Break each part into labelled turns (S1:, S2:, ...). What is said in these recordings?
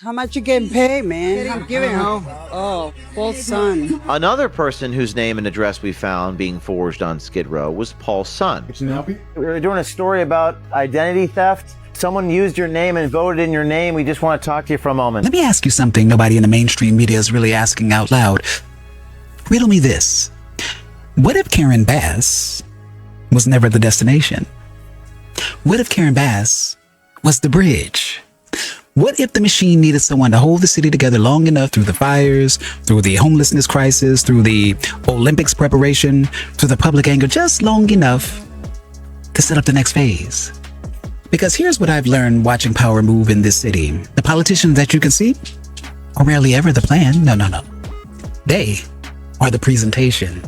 S1: How much you getting paid, man? I'm giving her. Oh, full sun.
S2: Another person whose name and address we found being forged on Skid Row was Paul's son.
S3: Can I help you?
S4: We were doing a story about identity theft. Someone used your name and voted in your name. We just want to talk to you for a moment.
S5: Let me ask you something nobody in the mainstream media is really asking out loud. Riddle me this. What if Karen Bass was never the destination? What if Karen Bass was the bridge? What if the machine needed someone to hold the city together long enough through the fires, through the homelessness crisis, through the Olympics preparation, through the public anger, just long enough to set up the next phase? Because here's what I've learned watching power move in this city. The politicians that you can see are rarely ever the plan. No. They are the presentation.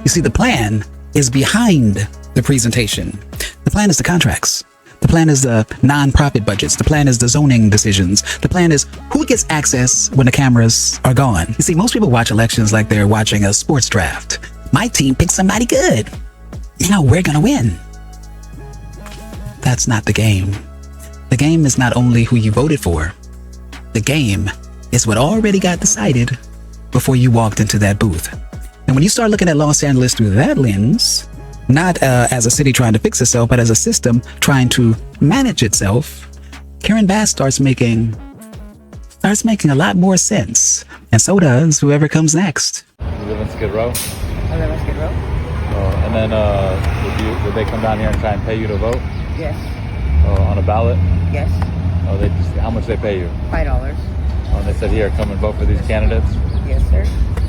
S5: You see, the plan is behind the presentation. The plan is the contracts. The plan is the non-profit budgets. The plan is the zoning decisions. The plan is who gets access when the cameras are gone. You see, most people watch elections like they're watching a sports draft. My team picked somebody good. Now we're gonna win. That's not the game. The game is not only who you voted for. The game is what already got decided before you walked into that booth. And when you start looking at Los Angeles through that lens, not as a city trying to fix itself, but as a system trying to manage itself, Karen Bass starts making a lot more sense. And so does whoever comes next.
S6: You live in Skid Row?
S7: I live in Skid Row.
S6: And then would they come down here and try and pay you to vote?
S7: Yes.
S6: On a ballot?
S7: Yes.
S6: How much they pay you?
S7: $5.
S6: And they said, here, come and vote for these candidates?
S7: Yes, sir.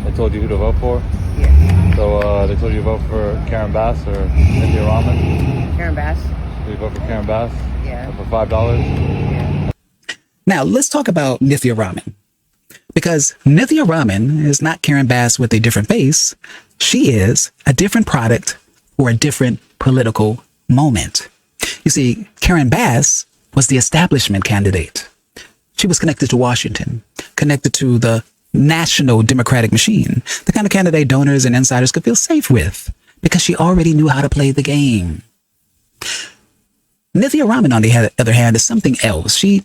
S6: They told you who to vote for?
S7: Yes.
S6: So they told you to vote for Karen Bass or Nithya Raman?
S7: Karen Bass.
S6: Did you vote for Karen Bass?
S7: Yeah.
S6: For $5?
S7: Yeah.
S5: Now, let's talk about Nithya Raman. Because Nithya Raman is not Karen Bass with a different face. She is a different product for a different political moment. You see, Karen Bass was the establishment candidate. She was connected to Washington, connected to the national democratic machine, the kind of candidate donors and insiders could feel safe with because she already knew how to play the game. Nithya Raman, on the other hand, is something else. She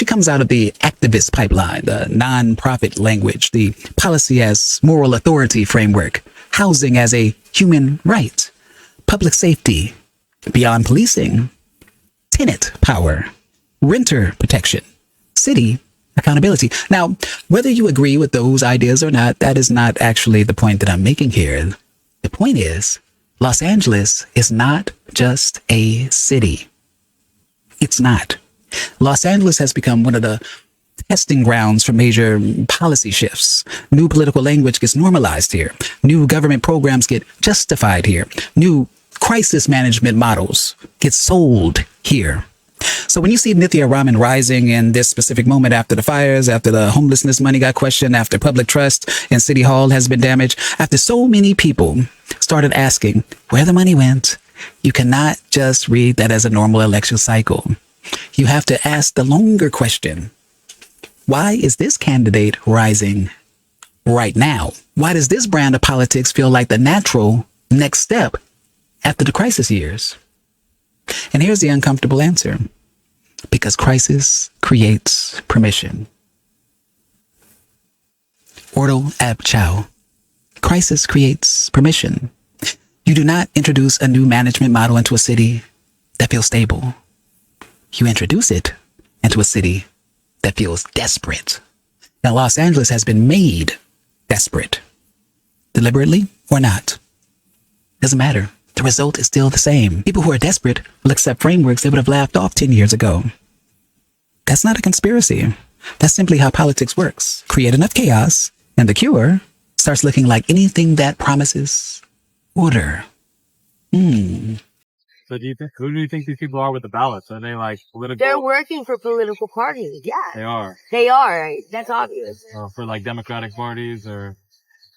S5: comes out of the activist pipeline, the non-profit language, the policy as moral authority framework, housing as a human right, public safety, beyond policing, tenant power, renter protection, city accountability. Now, whether you agree with those ideas or not, that is not actually the point that I'm making here. The point is, Los Angeles is not just a city. It's not. Los Angeles has become one of the testing grounds for major policy shifts. New political language gets normalized here. New government programs get justified here. New crisis management models get sold here. So when you see Nithya Raman rising in this specific moment after the fires, after the homelessness money got questioned, after public trust in City Hall has been damaged, after so many people started asking where the money went, you cannot just read that as a normal election cycle. You have to ask the longer question. Why is this candidate rising right now? Why does this brand of politics feel like the natural next step after the crisis years? And here's the uncomfortable answer. Because crisis creates permission. Ordo ab chao. Crisis creates permission. You do not introduce a new management model into a city that feels stable. You introduce it into a city that feels desperate. Now, Los Angeles has been made desperate. Deliberately or not. Doesn't matter. The result is still the same. People who are desperate will accept frameworks they would have laughed off 10 years ago. That's not a conspiracy. That's simply how politics works. Create enough chaos, and the cure starts looking like anything that promises order.
S6: So who do you think these people are with the ballots? Are they like political?
S7: They're working for political parties. Yeah.
S6: They are.
S7: They are. That's obvious.
S6: Or for like Democratic parties or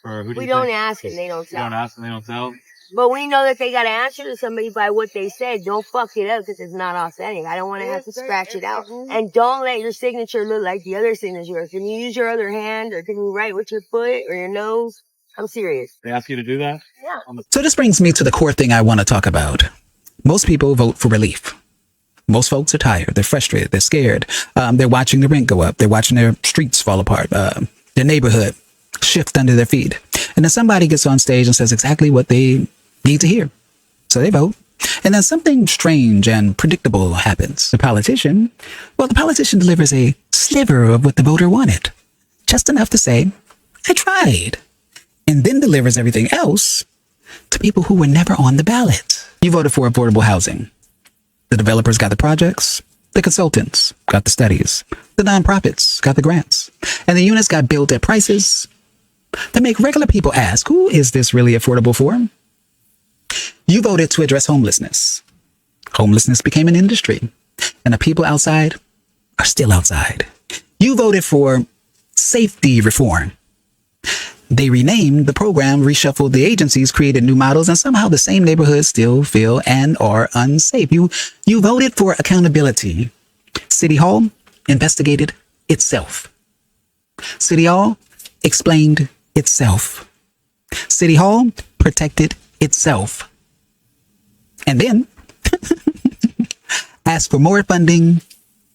S6: for who do
S7: We
S6: you
S7: don't
S6: think?
S7: ask and they don't
S6: You don't
S7: tell.
S6: ask and they don't tell?
S7: But we know that they got to answer to somebody by what they said. Don't fuck it up because it's not authentic. I don't want to have to scratch it out. And don't let your signature look like the other signature. Can you use your other hand or can you write with your foot or your nose? I'm serious.
S6: They ask you to do that?
S7: Yeah.
S5: So this brings me to the core thing I want to talk about. Most people vote for relief. Most folks are tired. They're frustrated. They're scared. They're watching the rent go up. They're watching their streets fall apart. Their neighborhood shift under their feet. And then somebody gets on stage and says exactly what they need to hear. So they vote. And then something strange and predictable happens. The politician delivers a sliver of what the voter wanted. Just enough to say, I tried. And then delivers everything else to people who were never on the ballot. You voted for affordable housing. The developers got the projects. The consultants got the studies. The nonprofits got the grants. And the units got built at prices that make regular people ask, who is this really affordable for? You voted to address homelessness. Homelessness became an industry, and the people outside are still outside. You voted for safety reform. They renamed the program, reshuffled the agencies, created new models, and somehow the same neighborhoods still feel and are unsafe. You voted for accountability. City Hall investigated itself. City Hall explained itself. City Hall protected itself. And then asked for more funding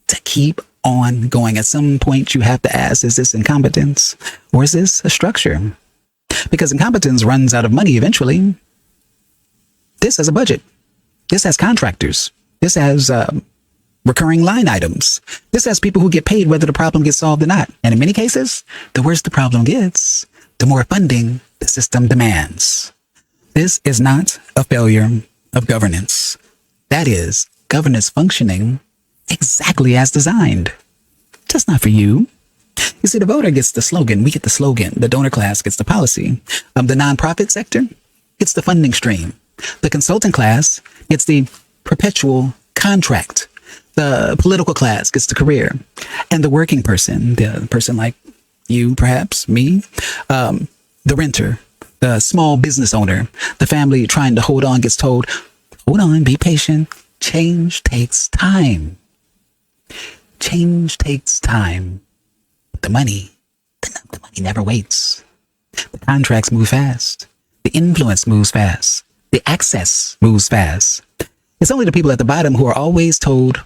S5: to keep on going. At some point, you have to ask, is this incompetence or is this a structure? Because incompetence runs out of money eventually. This has a budget. This has contractors. This has recurring line items. This has people who get paid whether the problem gets solved or not. And in many cases, the worse the problem gets, the more funding the system demands. This is not a failure of governance. That is governance functioning exactly as designed. Just not for you. You see, the voter gets the slogan. We get the slogan. The donor class gets the policy. The nonprofit sector gets the funding stream. The consultant class gets the perpetual contract. The political class gets the career. And the working person, the person like you, perhaps, me, the renter, the small business owner, the family trying to hold on gets told, hold on, be patient. Change takes time. Change takes time. But the money never waits. The contracts move fast. The influence moves fast. The access moves fast. It's only the people at the bottom who are always told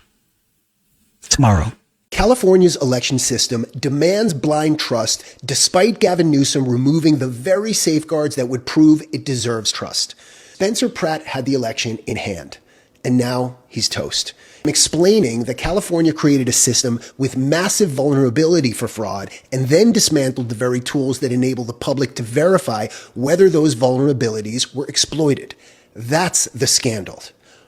S5: tomorrow.
S3: California's election system demands blind trust despite Gavin Newsom removing the very safeguards that would prove it deserves trust. Spencer Pratt had the election in hand, and now he's toast. Explaining that California created a system with massive vulnerability for fraud and then dismantled the very tools that enable the public to verify whether those vulnerabilities were exploited. That's the scandal.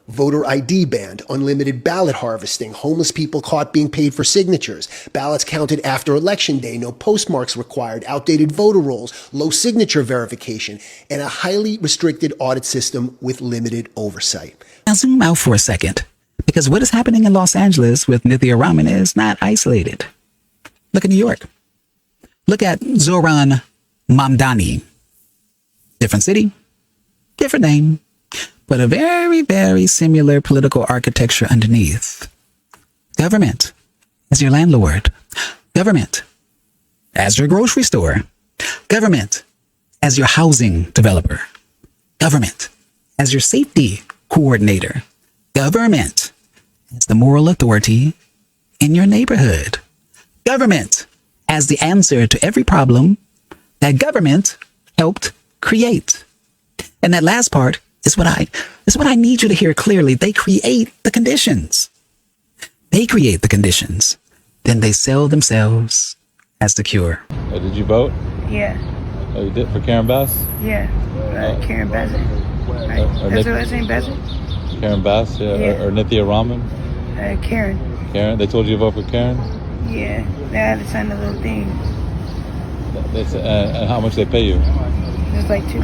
S3: Voter ID banned, unlimited ballot harvesting, homeless people caught being paid for signatures, ballots counted after Election Day, no postmarks required, outdated voter rolls, low signature verification, and a highly restricted audit system with limited oversight.
S5: Now zoom out for a second, because what is happening in Los Angeles with Nithya Raman is not isolated. Look at New York. Look at Zohran Mamdani. Different city, different name, but a very, very similar political architecture underneath. Government as your landlord. Government as your grocery store. Government as your housing developer. Government as your safety coordinator. Government as the moral authority in your neighborhood. Government as the answer to every problem that government helped create. And that last part is what I need you to hear clearly. They create the conditions. They create the conditions. Then they sell themselves as the cure.
S6: Did you vote?
S8: Yeah.
S6: Oh, you did for Karen Bass?
S8: Yeah. Karen Bassett. Right. That's her last name, Bassett?
S6: Karen Bass, yeah. Or Nithya Raman?
S8: Karen.
S6: Karen? They told you to vote for Karen?
S8: Yeah. They had to sign a little thing.
S6: And how much they pay you?
S8: It's like $2.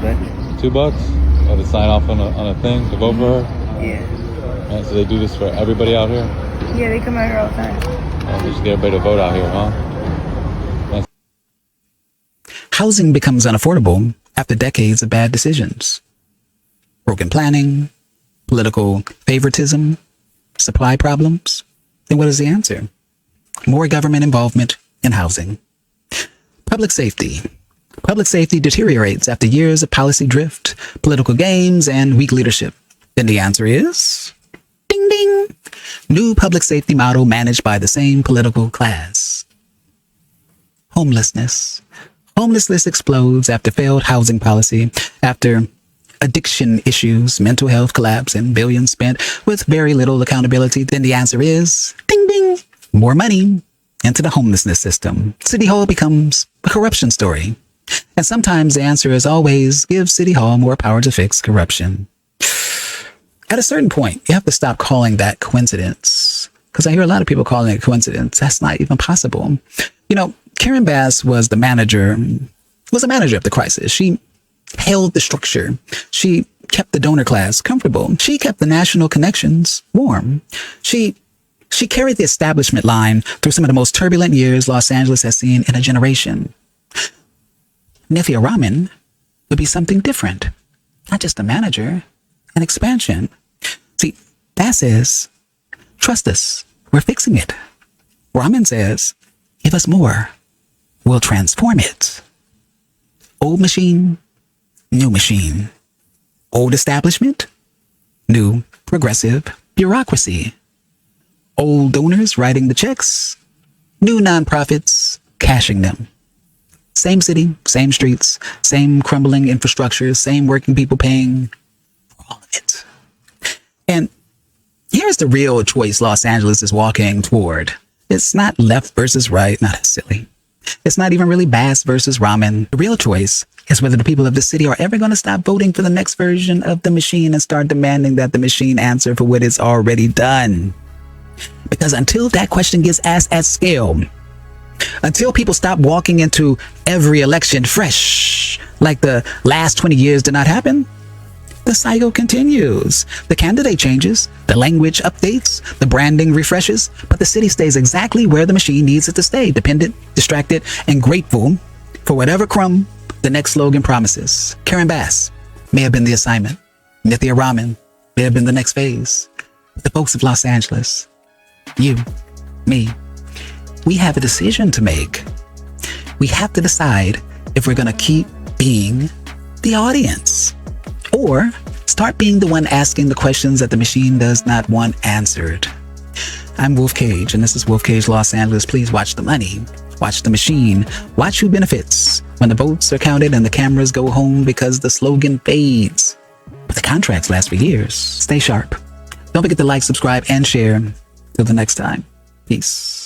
S6: $2? Oh, to sign off on a thing to vote for her?
S8: Yeah.
S6: And so they do this for everybody out here?
S8: Yeah, they come out here all the time.
S6: Oh, they just get everybody to vote out here, huh?
S5: Housing becomes unaffordable after decades of bad decisions. Broken planning, political favoritism, supply problems. Then what is the answer? More government involvement in housing. Public safety. Public safety deteriorates after years of policy drift, political games, and weak leadership. Then the answer is, ding! Ding, ding. New public safety model managed by the same political class. Homelessness. Homelessness explodes after failed housing policy, after addiction issues, mental health collapse, and billions spent with very little accountability. Then the answer is, ding, ding, more money into the homelessness system. City Hall becomes a corruption story. And sometimes the answer is always give City Hall more power to fix corruption. At a certain point, you have to stop calling that coincidence. Because I hear a lot of people calling it coincidence. That's not even possible. You know, Karen Bass was a manager of the crisis. She held the structure. She kept the donor class comfortable. She kept the national connections warm. She carried the establishment line through some of the most turbulent years Los Angeles has seen in a generation. Nithya Raman would be something different. Not just a manager, an expansion. See, Bass says, trust us, we're fixing it. Raman says, give us more, we'll transform it. Old machine, new machine. Old establishment, new progressive bureaucracy. Old donors writing the checks, new nonprofits cashing them. Same city, same streets, same crumbling infrastructure, same working people paying for all of it. And here's the real choice Los Angeles is walking toward. It's not left versus right, not as silly. It's not even really Bass versus Ramen. The real choice is whether the people of the city are ever going to stop voting for the next version of the machine and start demanding that the machine answer for what it's already done. Because until that question gets asked at scale, until people stop walking into every election fresh, like the last 20 years did not happen, the cycle continues. The candidate changes, the language updates, the branding refreshes, but the city stays exactly where the machine needs it to stay, dependent, distracted, and grateful for whatever crumb the next slogan promises. Karen Bass may have been the assignment. Nithya Raman may have been the next phase. The folks of Los Angeles, you, me, we have a decision to make. We have to decide if we're going to keep being the audience or start being the one asking the questions that the machine does not want answered. I'm Wolf Kage, and this is Wolf Kage Los Angeles. Please watch the money, watch the machine, watch who benefits when the votes are counted and the cameras go home because the slogan fades. But the contracts last for years. Stay sharp. Don't forget to like, subscribe, and share. Till the next time. Peace.